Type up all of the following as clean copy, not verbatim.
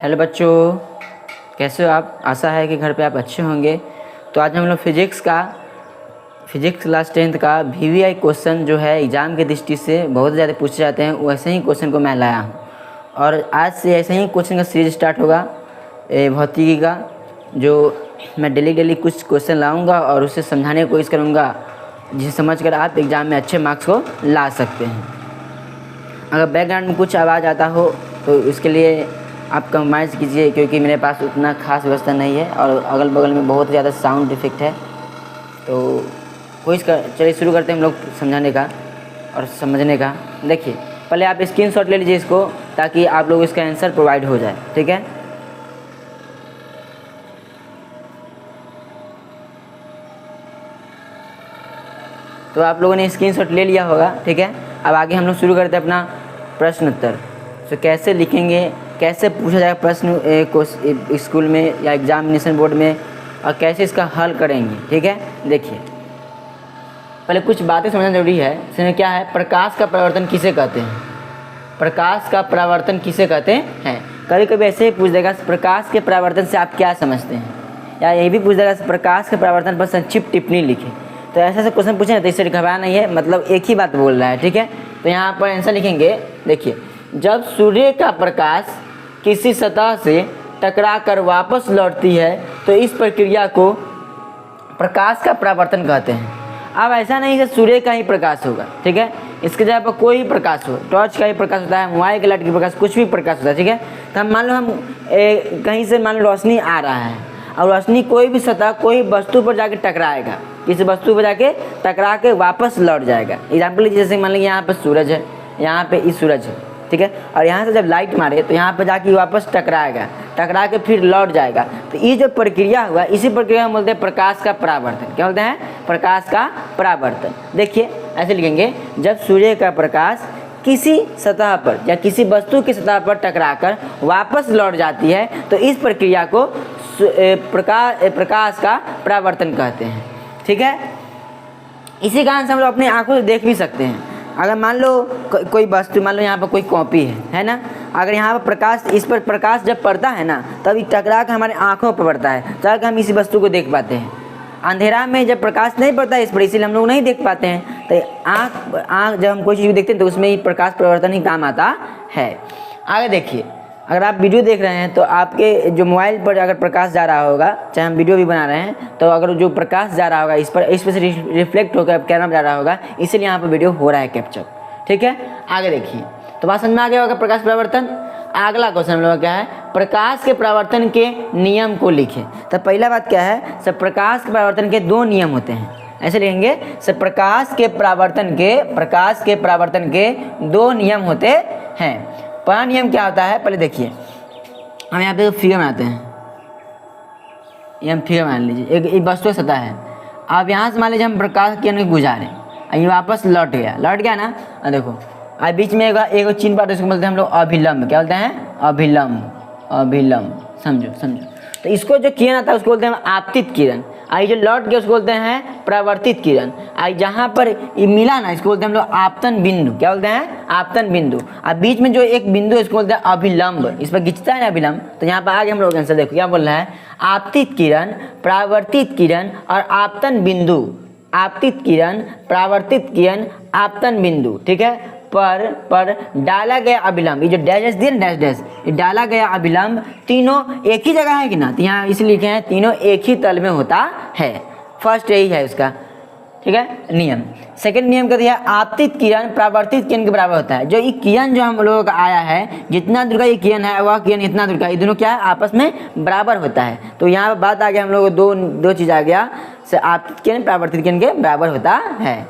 Hello बच्चों, कैसे हो आप। आशा है कि घर पे आप अच्छे होंगे। तो आज हम लोग फिजिक्स क्लास 10th का VVI क्वेश्चन जो है एग्ज़ाम की दृष्टि से बहुत ज़्यादा पूछे जाते हैं, वैसे ही क्वेश्चन को मैं लाया हूँ। और आज से ऐसे ही क्वेश्चन का सीरीज स्टार्ट होगा भौतिकी का, जो मैं डेली कुछ क्वेश्चन लाऊँगा और उसे समझाने की कोशिश करूँगा, जिसे समझकर आप एग्ज़ाम में अच्छे मार्क्स को ला सकते हैं। अगर बैकग्राउंड में कुछ आवाज़ आता हो तो इसके लिए आप कंप्रोमाइज़ कीजिए, क्योंकि मेरे पास उतना खास व्यवस्था नहीं है और अगल बगल में बहुत ज़्यादा साउंड इफेक्ट है। तो चलिए शुरू करते हैं हम लोग समझाने का और समझने का। देखिए, पहले आप स्क्रीनशॉट ले लीजिए इसको, ताकि आप लोग इसका आंसर प्रोवाइड हो जाए। ठीक है, तो आप लोगों ने स्क्रीनशॉट ले लिया होगा। ठीक है, अब आगे हम लोग शुरू करते हैं अपना प्रश्न उत्तर। तो कैसे लिखेंगे, कैसे पूछा जाएगा प्रश्न स्कूल में या एग्जामिनेशन बोर्ड में, और कैसे इसका हल करेंगे। ठीक है, देखिए पहले कुछ बातें समझना जरूरी है। इसमें क्या है, प्रकाश का परावर्तन किसे कहते हैं। प्रकाश का परावर्तन किसे कहते हैं। कभी कभी ऐसे ही पूछ देगा, प्रकाश के परावर्तन से आप क्या समझते हैं, या ये भी पूछ देगा प्रकाश के परावर्तन पर संक्षिप्त टिप्पणी लिखें। तो ऐसे क्वेश्चन पूछे तो इससे घबराना नहीं है, मतलब एक ही बात बोल रहा है। ठीक है, तो यहाँ पर आंसर लिखेंगे। देखिए, जब सूर्य का प्रकाश किसी सतह से टकराकर वापस लौटती है तो इस प्रक्रिया को प्रकाश का परावर्तन कहते हैं। अब ऐसा नहीं कि सूर्य का ही प्रकाश होगा। ठीक है, इसके जगह पर कोई भी प्रकाश हो, टॉर्च का ही प्रकाश होता है, मोबाइल के लाइट की प्रकाश, कुछ भी प्रकाश होता है। ठीक है, तो हम मान लो कहीं से मान लो रोशनी आ रहा है, और रोशनी कोई भी सतह, कोई वस्तु पर जाके टकराएगा, किसी वस्तु पर जाके टकरा के वापस लौट जाएगा। एग्जाम्पल लीजिए, जैसे मान लीजिए यहाँ पर सूरज है, यहाँ पे इस सूरज है। ठीक है, और यहाँ से जब लाइट मारे तो यहाँ पर जाके वापस टकराएगा, टकरा के फिर लौट जाएगा। तो ये जो प्रक्रिया हुआ, इसी प्रक्रिया में बोलते हैं प्रकाश का परावर्तन। क्या बोलते हैं, प्रकाश का परावर्तन। देखिए ऐसे लिखेंगे, जब सूर्य का प्रकाश किसी सतह पर या किसी वस्तु की सतह पर टकराकर वापस लौट जाती है तो इस प्रक्रिया को प्रकाश का परावर्तन कहते हैं। ठीक है, इसी कारण से हम लोग अपनी आंखों से देख भी सकते हैं। अगर मान लो कोई वस्तु, मान लो यहाँ पर कोई कॉपी है ना, अगर यहाँ पर प्रकाश, इस पर प्रकाश जब पड़ता है ना, तब टकरा कर हमारे आंखों पर पड़ता है, तब हम इसी वस्तु को देख पाते हैं। अंधेरा में जब प्रकाश नहीं पड़ता है इस पर, इसीलिए हम लोग नहीं देख पाते हैं। तो आँख जब हम कोई चीज़ देखते हैं तो उसमें ही प्रकाश परिवर्तन ही काम आता है। आगे देखिए, अगर आप वीडियो देख रहे हैं तो आपके जो मोबाइल पर अगर प्रकाश जा रहा होगा, चाहे हम वीडियो भी बना रहे हैं, तो अगर जो प्रकाश जा रहा होगा इस पर से रिफ्लेक्ट होकर कैमरा में जा रहा होगा, इसीलिए यहाँ पर वीडियो हो रहा है कैप्चर। ठीक है, आगे देखिए, तो बात समझ में आ गया होगा प्रकाश परावर्तन। अगला क्वेश्चन हम लोग क्या है, प्रकाश के परावर्तन के नियम को लिखें। तो पहला बात क्या है, सब प्रकाश के परावर्तन के दो नियम होते हैं। ऐसे लिखेंगे, सब प्रकाश के परावर्तन के दो नियम होते हैं। पहला नियम क्या होता है, पहले देखिए, हम यहाँ पे फिगर बनाते हैं। ये हम फिगर मान लीजिए, एक वस्तु सतह है। अब यहाँ से मान लीजिए हम प्रकाश किरण को गुजारें, ये वापस लौट गया ना। देखो, अब बीच में एक चिन्ह पाते, इसको बोलते हैं हम लोग अभिलंब। क्या बोलते हैं, अभिलंब। समझो। तो इसको जो किरण आता है उसको बोलते हैं आपतित किरण। आई जो लौट गया उसको बोलते हैं परावर्तित किरण। आई जहाँ पर ये मिला ना, इसको बोलते हैं हम लोग आपतन बिंदु। क्या बोलते हैं, आपतन बिंदु। अब बीच में जो एक बिंदु है इसको बोलते हैं अभिलंब। इस पर खिंचता है ना अभिलंब। तो यहाँ पर आगे हम लोग आंसर देखो क्या बोल रहा है, आपतित किरण, परावर्तित किरण और आपतन बिंदु। आपतित किरण, परावर्तित किरण, आपतन बिंदु। ठीक है, पर डाला गया अभिलंब, ये जो डैश दिए ना, डैश, ये डाला गया अभिलंब तीनों एक ही जगह है कि ना, तो यहाँ इसलिए लिखे हैं तीनों एक ही तल में होता है। फर्स्ट यही है उसका। ठीक है, नियम। सेकंड नियम क्या दिया, आपतित किरण परावर्तित किरण के बराबर होता है। जो ये किरण जो हम लोगों का आया है, जितना दूर का ये किरण है वह किरण इतना दूर का, ये दोनों क्या है, आपस में बराबर होता है। तो यहाँ पर बात आ गया, हम लोग दो चीज़ आ गया, आपतित किरण परावर्तित किरण के बराबर होता है।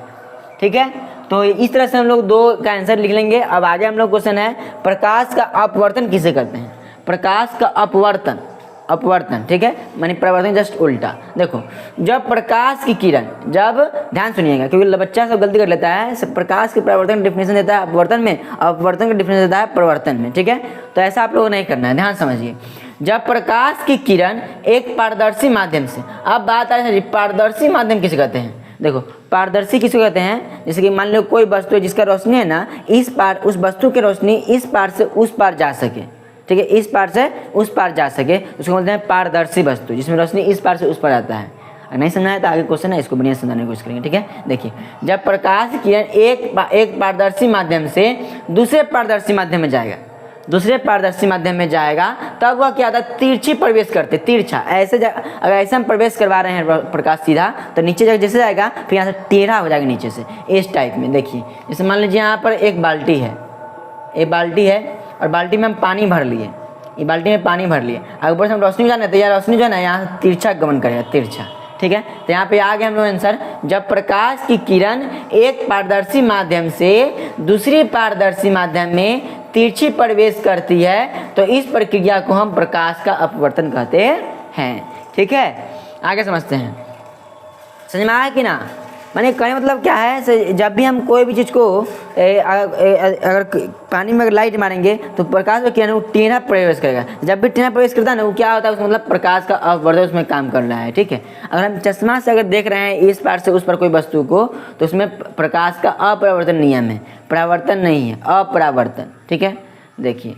ठीक है, तो इस तरह से हम लोग दो का आंसर लिख लेंगे। अब आगे हम लोग क्वेश्चन है, प्रकाश का अपवर्तन किसे करते हैं। प्रकाश का अपवर्तन। ठीक है, माने परिवर्तन जस्ट उल्टा। देखो, जब प्रकाश की किरण, जब ध्यान सुनिएगा क्योंकि बच्चा सब गलती कर लेता है, सब प्रकाश के परावर्तन डिफिनेशन देता है अपवर्तन में, अपवर्तन का डिफिनेशन देता है परिवर्तन में। ठीक है, तो ऐसा आप लोगों को नहीं करना है, ध्यान समझिए। जब प्रकाश की किरण एक पारदर्शी माध्यम से, अब बात आ रही है पारदर्शी माध्यम किसे कहते हैं। देखो, पारदर्शी किसको कहते हैं, जैसे कि मान लो कोई वस्तु है जिसका रोशनी है ना, इस पार, उस वस्तु की रोशनी इस पार से उस पार जा सके। ठीक है, इस पार से उस पार जा सके, उसको बोलते हैं पारदर्शी वस्तु, जिसमें रोशनी इस पार से उस पार जाता है। अगर नहीं समझा है तो आगे क्वेश्चन है, इसको बढ़िया समझाने की कोशिश करेंगे। ठीक है, देखिए, जब प्रकाश की किरण एक पारदर्शी माध्यम से दूसरे पारदर्शी माध्यम में जाएगा, दूसरे पारदर्शी माध्यम में जाएगा, तब वह क्या होता है, तिरछी प्रवेश करते, तिरछा ऐसे अगर ऐसे हम प्रवेश करवा रहे हैं प्रकाश सीधा, तो नीचे जाकर जैसे जाएगा फिर यहाँ से टेढ़ा हो जाएगा नीचे से, इस टाइप में। देखिए, जैसे मान लीजिए यहाँ पर एक बाल्टी है, एक बाल्टी है और बाल्टी में हम पानी भर लिए, ये बाल्टी में पानी भर लिए, अगर ऊपर से हम रोशनी जाना है तो यह रोशनी जो है ना यहाँ तिरछा गमन करेगा, तिरछा। ठीक है, तो यहाँ पे आ गए हम लोग आंसर, जब प्रकाश की किरण एक पारदर्शी माध्यम से दूसरी पारदर्शी माध्यम में तिरछी प्रवेश करती है तो इस प्रक्रिया को हम प्रकाश का अपवर्तन कहते हैं। ठीक है, आगे समझते हैं, समझ में आया कि ना। माने कहने मतलब क्या है, जब भी हम कोई भी चीज़ को अगर पानी में अगर लाइट मारेंगे तो प्रकाश का किरण वो टेढ़ा प्रवेश करेगा, जब भी टेढ़ा प्रवेश करता है ना, वो क्या होता है, उसका मतलब प्रकाश का अपवर्तन उसमें काम कर रहा है। ठीक है, अगर हम चश्मा से अगर देख रहे हैं इस पार से उस पर कोई वस्तु को, तो उसमें प्रकाश का अपरावर्तन नियम है, परावर्तन नहीं है, अपरावर्तन। ठीक है, देखिए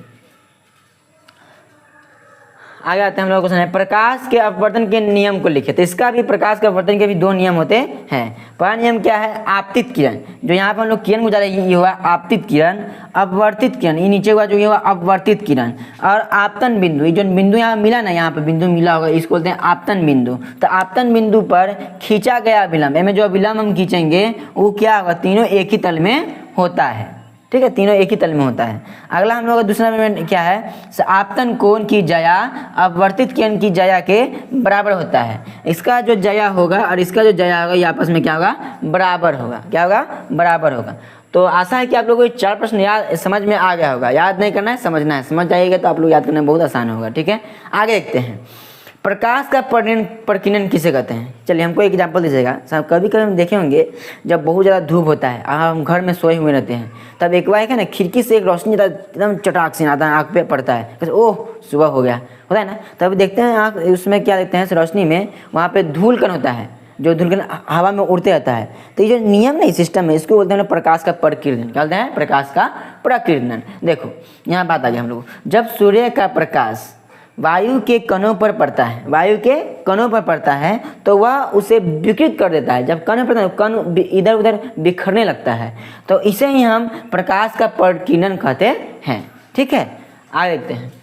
आगे आते हैं हम लोग क्वेश्चन है, प्रकाश के अपवर्तन के नियम को लिखे। तो इसका भी प्रकाश के अपवर्तन के भी दो नियम होते हैं। पहला नियम क्या है, आपतित किरण, जो यहाँ पर हम लोग किरण गुजारे ये हुआ आपतित किरण, अपवर्तित किरण ये नीचे हुआ जो ये हुआ अपवर्तित किरण, और आपतन बिंदु, ये जो बिंदु यहाँ मिला ना, यहाँ पर बिंदु मिला होगा, इसको बोलते हैं आपतन बिंदु। तो आपतन बिंदु पर खींचा गया विलंब, में जो विलंब हम खींचेंगे वो क्या होगा, तीनों एक ही तल में होता है। ठीक है, तीनों एक ही तल में होता है। अगला हम लोग का दूसरा में क्या है, आपतन कोण की जया अपवर्तित किरण की जया के बराबर होता है। इसका जो जया होगा और इसका जो जया होगा ये आपस में क्या होगा, बराबर होगा। क्या होगा, बराबर होगा। तो आशा है कि आप लोगों को 4 प्रश्न याद समझ में आ गया होगा। याद नहीं करना है, समझना है। समझ जाइएगा तो आप लोग याद करना बहुत आसान होगा। ठीक है, आगे देखते हैं, प्रकाश का प्रकीर्णन किसे कहते हैं। चलिए हमको एक एग्जांपल दीजिएगा। सब कभी कभी हम देखे होंगे जब बहुत ज़्यादा धूप होता है, हम घर में सोए हुए रहते हैं, तब एक बार क्या ना खिड़की से एक रोशनी एकदम चटाक से आता है, आँख पे पड़ता है, कैसे ओह सुबह हो गया होता है ना, तब देखते हैं आँख उसमें क्या देखते हैं, रोशनी में वहाँ पे धूल कण होता है, जो धूल कण हवा में उड़ते रहता है। तो ये जो नियम नहीं सिस्टम है, इसको बोलते हैं प्रकाश का प्रकीर्णन। क्या बोलते हैं, प्रकाश का प्रकीर्णन। देखो यहाँ बात आ गई हम लोग, जब सूर्य का प्रकाश वायु के कणों पर पड़ता है, वायु के कणों पर पड़ता है तो वह उसे विकृत कर देता है। जब कण पड़ता है, कण इधर उधर बिखरने लगता है, तो इसे ही हम प्रकाश का प्रकीर्णन कहते हैं। ठीक है, आगे देखते हैं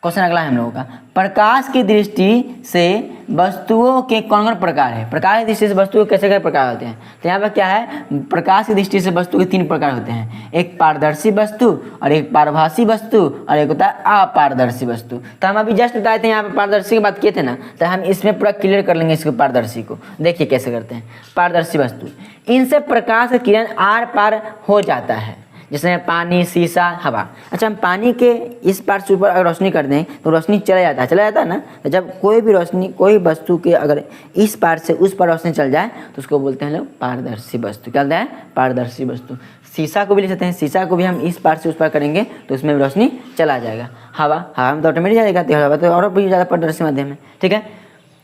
क्वेश्चन अगला है हम लोगों का, प्रकाश की दृष्टि से वस्तुओं के कौन कौन प्रकार है। प्रकाश की दृष्टि से वस्तुओं के कैसे कैसे प्रकार होते हैं। तो यहाँ पर क्या है, प्रकाश की दृष्टि से वस्तु के 3 प्रकार होते हैं, एक पारदर्शी वस्तु और एक पारभासी वस्तु और एक होता है अपारदर्शी वस्तु। तो हम अभी जस्ट बताए थे, यहाँ पर पारदर्शी की बात किए थे ना, तो हम इसमें पूरा क्लियर कर लेंगे इसको, पारदर्शी को। देखिए कैसे करते हैं। पारदर्शी वस्तु, इनसे प्रकाश का किरण आर पार हो जाता है, जैसे पानी, शीशा, हवा। अच्छा, हम पानी के इस पार से ऊपर अगर रोशनी कर दें तो रोशनी चला जाता है ना। तो जब कोई भी रोशनी, कोई वस्तु के अगर इस पार से उस पार रोशनी चल जाए तो उसको बोलते हैं लोग पारदर्शी वस्तु। क्या बोलते हैं, पारदर्शी वस्तु। शीशा को भी लिख सकते हैं, शीशा को भी हम इस पार से उस पार करेंगे तो उसमें भी रोशनी चला जाएगा। हवा में तो ऑटोमेटिक जाएगा, तो हवा तो और भी ज़्यादा पारदर्शी माध्यम है। ठीक है,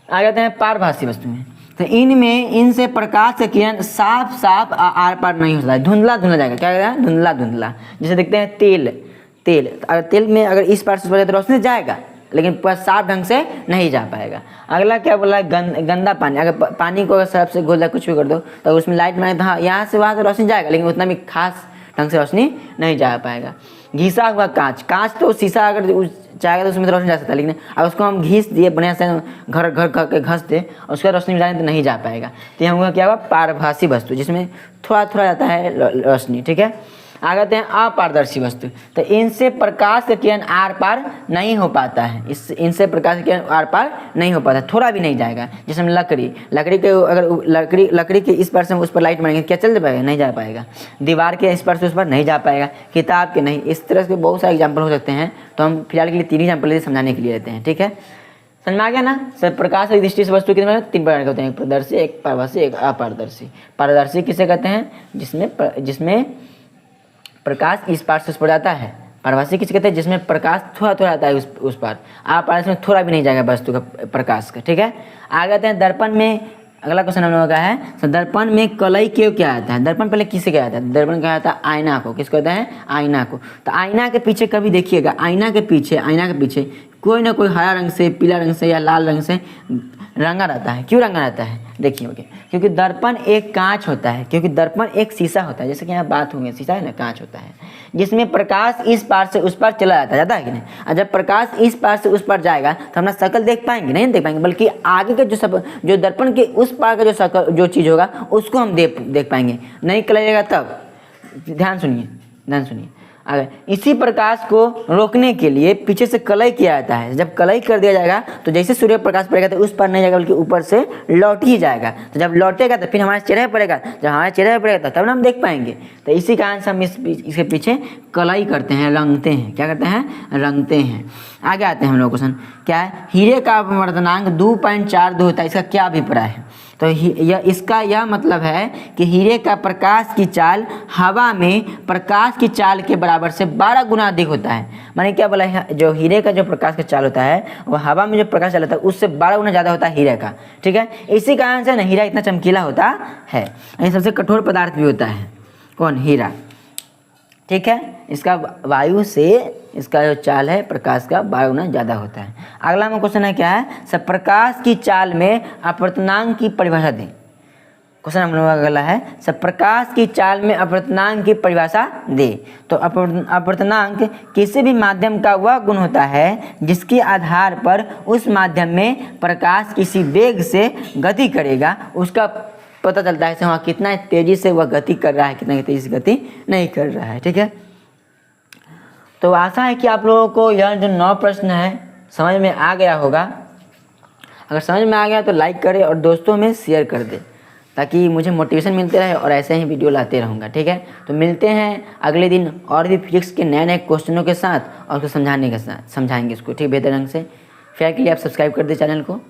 आ जाते हैं पारभासी वस्तु में। तो इनसे प्रकाश का किरण साफ साफ आर पार नहीं होता है, धुंधला धुंधला जाएगा। क्या कहता है, धुंधला धुंधला। जैसे देखते हैं तेल, अगर तेल में अगर इस पार से उस पार तो रोशनी जाएगा, लेकिन पूरा साफ ढंग से नहीं जा पाएगा। अगला क्या बोला है, गंदा पानी। अगर पानी को अगर सर्फ से घोल कुछ भी कर दो तो उसमें लाइट मारे तो हाँ यहाँ से वहाँ से रोशनी जाएगा, लेकिन उतना भी खास ढंग से रोशनी नहीं जा पाएगा। घिसा हुआ कांच तो शीशा अगर चाहेगा तो उसमें तो रोशनी जा सकता है, लेकिन अगर उसको हम घिस दिए बढ़िया से घर करके घस दे और उसका रोशनी जाने तो नहीं जा पाएगा। तो यहाँ हुआ क्या हुआ, पारभासी वस्तु, जिसमें थोड़ा थोड़ा जाता है रोशनी। ठीक है, आ जाते हैं अपारदर्शी वस्तु। तो इनसे प्रकाश का किरण आर पार नहीं हो पाता है, इनसे प्रकाश का किरण आर पार नहीं हो पाता, थोड़ा भी नहीं जाएगा। जैसे लकड़ी के अगर लकड़ी के इस पार से उस पर लाइट मारेंगे क्या चल पाएगा, नहीं जा पाएगा। दीवार के इस पार से उस पर नहीं जा पाएगा, किताब के नहीं। इस तरह के बहुत सारे एग्जाम्पल हो सकते हैं, तो हम फिलहाल के लिए 3 एग्जाम्पल समझाने के लिए रहते हैं। ठीक है, समझ में आ गया ना। सर प्रकाश की दृष्टि से वस्तु कितने 3 प्रकार के होते हैं, एक पारदर्शी, एक पारभासी, एक अपारदर्शी। पारदर्शी किसे कहते हैं, जिसमें प्रकाश इस पार से उस पर जाता है। पारभासी किसे कहते हैं, जिसमें प्रकाश थोड़ा थोड़ा आता है उस पार। अपारदर्शी में थोड़ा भी नहीं जाएगा वस्तु का प्रकाश का। ठीक है, आ जाते हैं दर्पण में अगला क्वेश्चन हम लोगों का है, तो दर्पण में कलई क्यों क्या आता है? दर्पण पहले किसे क्या आता है? दर्पण क्या आता है? आईना को। किसको कहते हैं? आईना को। तो आईना के पीछे कभी देखिएगा, आईना के पीछे कोई ना कोई हरा रंग से, पीला रंग से या लाल रंग से रंगा रहता है। क्यों रंगा रहता है? देखिए ओके, क्योंकि दर्पण एक कांच होता है, क्योंकि दर्पण एक शीशा होता है, जैसे कि यहाँ बात होंगे, शीशा है ना, कांच होता है, जिसमें प्रकाश इस पार से उस पार चला जाता है कि नहीं। और जब प्रकाश इस पार से उस पार जाएगा तो हम शक्ल देख पाएंगे? नहीं देख पाएंगे, बल्कि आगे के जो दर्पण के उस पार का जो चीज़ होगा उसको हम देख पाएंगे। नहीं कलेगा तब। ध्यान सुनिए। अगर इसी प्रकाश को रोकने के लिए पीछे से कलई किया जाता है। जब कलई कर दिया जाएगा तो जैसे सूर्य प्रकाश पड़ेगा तो उस पर नहीं जाएगा, बल्कि ऊपर से लौट ही जाएगा। तो जब लौटेगा तो फिर हमारे चेहरे पर पड़ेगा, जब हमारे चेहरे पर पड़ेगा तब हम देख पाएंगे। तो इसी कारण से हम इसके पीछे कलई करते हैं, रंगते हैं। क्या करते हैं? रंगते हैं। आगे आते हैं हम लोग क्वेश्चन क्या है, हीरे का अपवर्तनांक 2.42 होता है, इसका क्या अभिप्राय है? तो इसका यह मतलब है कि हीरे का प्रकाश की चाल हवा में प्रकाश की चाल के बराबर से 12 गुना अधिक होता है। माने क्या बोला है, जो हीरे का जो प्रकाश का चाल होता है वो हवा में जो प्रकाश चाल होता है उससे 12 गुना ज़्यादा होता है हीरे का। ठीक है, इसी कारण से ना हीरा इतना चमकीला होता है। ये सबसे कठोर पदार्थ भी होता है। कौन? हीरा। ठीक है, इसका वायु से इसका जो चाल है प्रकाश का 12 गुना ज़्यादा होता है। अगला में क्वेश्चन है क्या है, सब प्रकाश की चाल में अपवर्तनांक की परिभाषा दें। क्वेश्चन हम लोगों का अगला है, सब प्रकाश की चाल में अपवर्तनांक की परिभाषा दे। तो अपवर्तनांक किसी भी माध्यम का वह गुण होता है जिसके आधार पर उस माध्यम में प्रकाश किसी वेग से गति करेगा, उसका पता चलता है वहाँ कितना तेजी से वह गति कर रहा है, कितना तेजी से गति नहीं कर रहा है। ठीक है, तो आशा है कि आप लोगों को यह जो 9 प्रश्न है समझ में आ गया होगा। अगर समझ में आ गया तो लाइक करें और दोस्तों में शेयर कर दें, ताकि मुझे मोटिवेशन मिलते रहे और ऐसे ही वीडियो लाते रहूँगा। ठीक है, तो मिलते हैं अगले दिन और भी फिजिक्स के नए क्वेश्चनों के साथ और उसको समझाएंगे इसको ठीक बेहतर ढंग से। फिर के लिए आप सब्सक्राइब कर दें चैनल को।